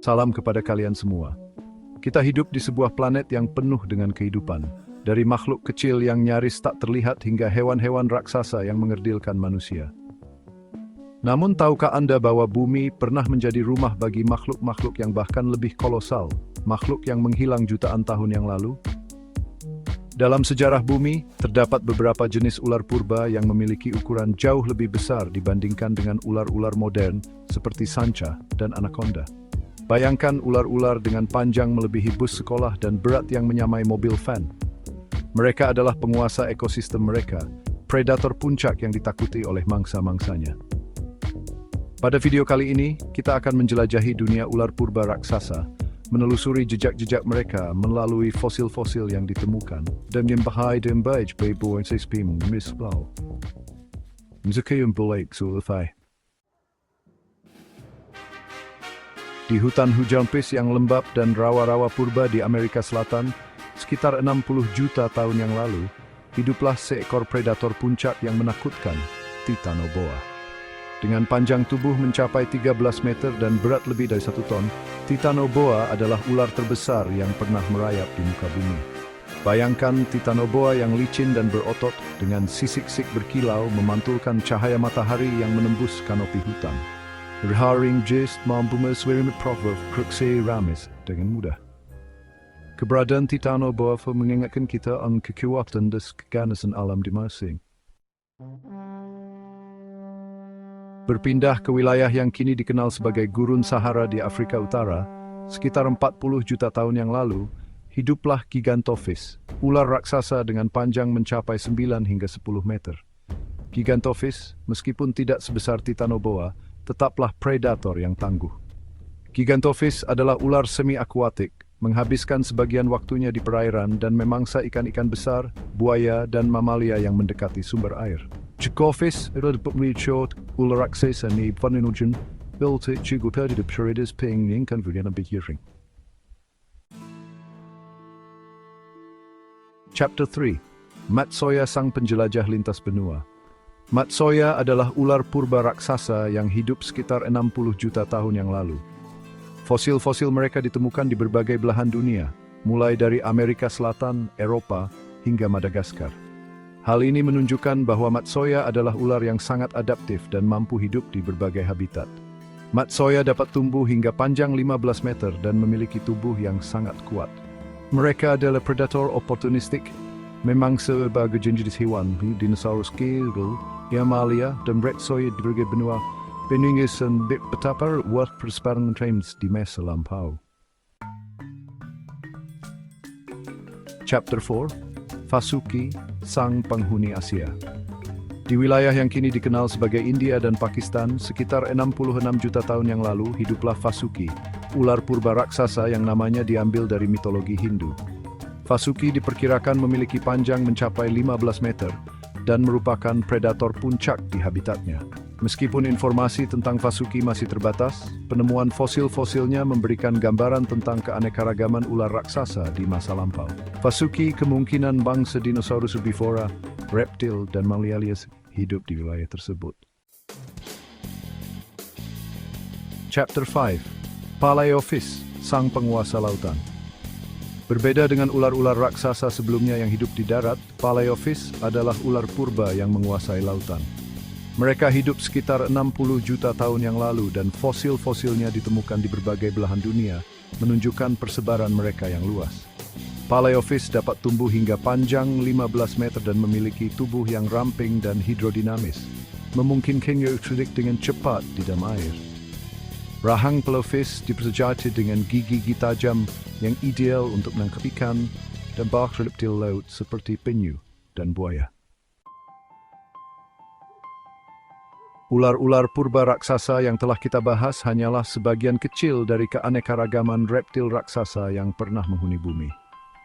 Salam kepada kalian semua. Kita hidup di sebuah planet yang penuh dengan kehidupan. Dari makhluk kecil yang nyaris tak terlihat hingga hewan-hewan raksasa yang mengerdilkan manusia. Namun tahukah Anda bahwa bumi pernah menjadi rumah bagi makhluk-makhluk yang bahkan lebih kolosal, makhluk yang menghilang jutaan tahun yang lalu? Dalam sejarah bumi, terdapat beberapa jenis ular purba yang memiliki ukuran jauh lebih besar dibandingkan dengan ular-ular modern seperti sanca dan anaconda. Bayangkan ular-ular dengan panjang melebihi bus sekolah dan berat yang menyamai mobil van. Mereka adalah penguasa ekosistem mereka, predator puncak yang ditakuti oleh mangsa-mangsanya. Pada video kali ini, kita akan menjelajahi dunia ular purba raksasa, menelusuri jejak-jejak mereka melalui fosil-fosil yang ditemukan, dan membahas dengan baik sespim misblau. Mzakayum Bulaik Zulfai. Di hutan hujan pis yang lembab dan rawa-rawa purba di Amerika Selatan, sekitar 60 juta tahun yang lalu, hiduplah seekor predator puncak yang menakutkan, Titanoboa. Dengan panjang tubuh mencapai 13 meter dan berat lebih dari 1 ton, Titanoboa adalah ular terbesar yang pernah merayap di muka bumi. Bayangkan Titanoboa yang licin dan berotot dengan sisik-sik berkilau memantulkan cahaya matahari yang menembus kanopi hutan. Berharing just mampu meswirim proverb krukse ramis dengan mudah. Keberadaan Titanoboa mengingatkan kita akan kekuatan dan keganasan alam di masing. Berpindah ke wilayah yang kini dikenal sebagai Gurun Sahara di Afrika Utara, sekitar 40 juta tahun yang lalu, hiduplah Gigantophis, ular raksasa dengan panjang mencapai 9 hingga 10 meter. Gigantophis, meskipun tidak sebesar Titanoboa, tetaplah predator yang tangguh. Gigantophis adalah ular semi-akuatik, menghabiskan sebagian waktunya di perairan dan memangsa ikan-ikan besar, buaya, dan mamalia yang mendekati sumber air. Gigantophis adalah pemicu ular raksasa ni panunujan built juga pada periode penginkan varian berhiring. Chapter 3. Matsoya sang penjelajah lintas benua. Matsoya adalah ular purba raksasa yang hidup sekitar 60 juta tahun yang lalu. Fosil-fosil mereka ditemukan di berbagai belahan dunia, mulai dari Amerika Selatan, Eropa, hingga Madagaskar. Hal ini menunjukkan bahwa Matsoya adalah ular yang sangat adaptif dan mampu hidup di berbagai habitat. Matsoya dapat tumbuh hingga panjang 15 meter dan memiliki tubuh yang sangat kuat. Mereka adalah predator oportunistik, memangsa berbagai jenis hewan, dinosaurus kecil, mamalia, dan reptoid di berbagai benua, peningis dan betapa kuat persebaran trains di masa lampau. Chapter 4. Vasuki, sang penghuni Asia. Di wilayah yang kini dikenal sebagai India dan Pakistan, sekitar 66 juta tahun yang lalu hiduplah Vasuki, ular purba raksasa yang namanya diambil dari mitologi Hindu. Vasuki diperkirakan memiliki panjang mencapai 15 meter dan merupakan predator puncak di habitatnya. Meskipun informasi tentang Vasuki masih terbatas, penemuan fosil-fosilnya memberikan gambaran tentang keanekaragaman ular raksasa di masa lampau. Vasuki kemungkinan bangsa dinosaurus herbivora, reptil, dan mamalia hidup di wilayah tersebut. Chapter 5. Palaeophis, sang penguasa lautan. Berbeda dengan ular-ular raksasa sebelumnya yang hidup di darat, Palaeophis adalah ular purba yang menguasai lautan. Mereka hidup sekitar 60 juta tahun yang lalu dan fosil-fosilnya ditemukan di berbagai belahan dunia, menunjukkan persebaran mereka yang luas. Palaeophis dapat tumbuh hingga panjang 15 meter dan memiliki tubuh yang ramping dan hidrodinamis, memungkinkannya hidup dengan cepat di dalam air. Rahang Palaeophis dipersenjatai dengan gigi-gigi tajam yang ideal untuk menangkap ikan dan bahkan reptil laut seperti penyu dan buaya. Ular-ular purba raksasa yang telah kita bahas hanyalah sebagian kecil dari keanekaragaman reptil raksasa yang pernah menghuni bumi.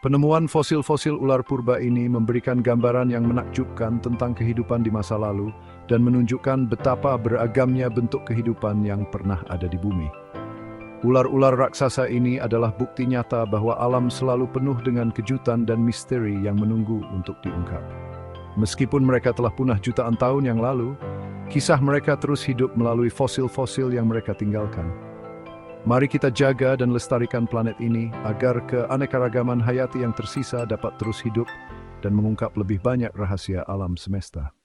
Penemuan fosil-fosil ular purba ini memberikan gambaran yang menakjubkan tentang kehidupan di masa lalu dan menunjukkan betapa beragamnya bentuk kehidupan yang pernah ada di bumi. Ular-ular raksasa ini adalah bukti nyata bahwa alam selalu penuh dengan kejutan dan misteri yang menunggu untuk diungkap. Meskipun mereka telah punah jutaan tahun yang lalu, kisah mereka terus hidup melalui fosil-fosil yang mereka tinggalkan. Mari kita jaga dan lestarikan planet ini agar keanekaragaman hayati yang tersisa dapat terus hidup dan mengungkap lebih banyak rahasia alam semesta.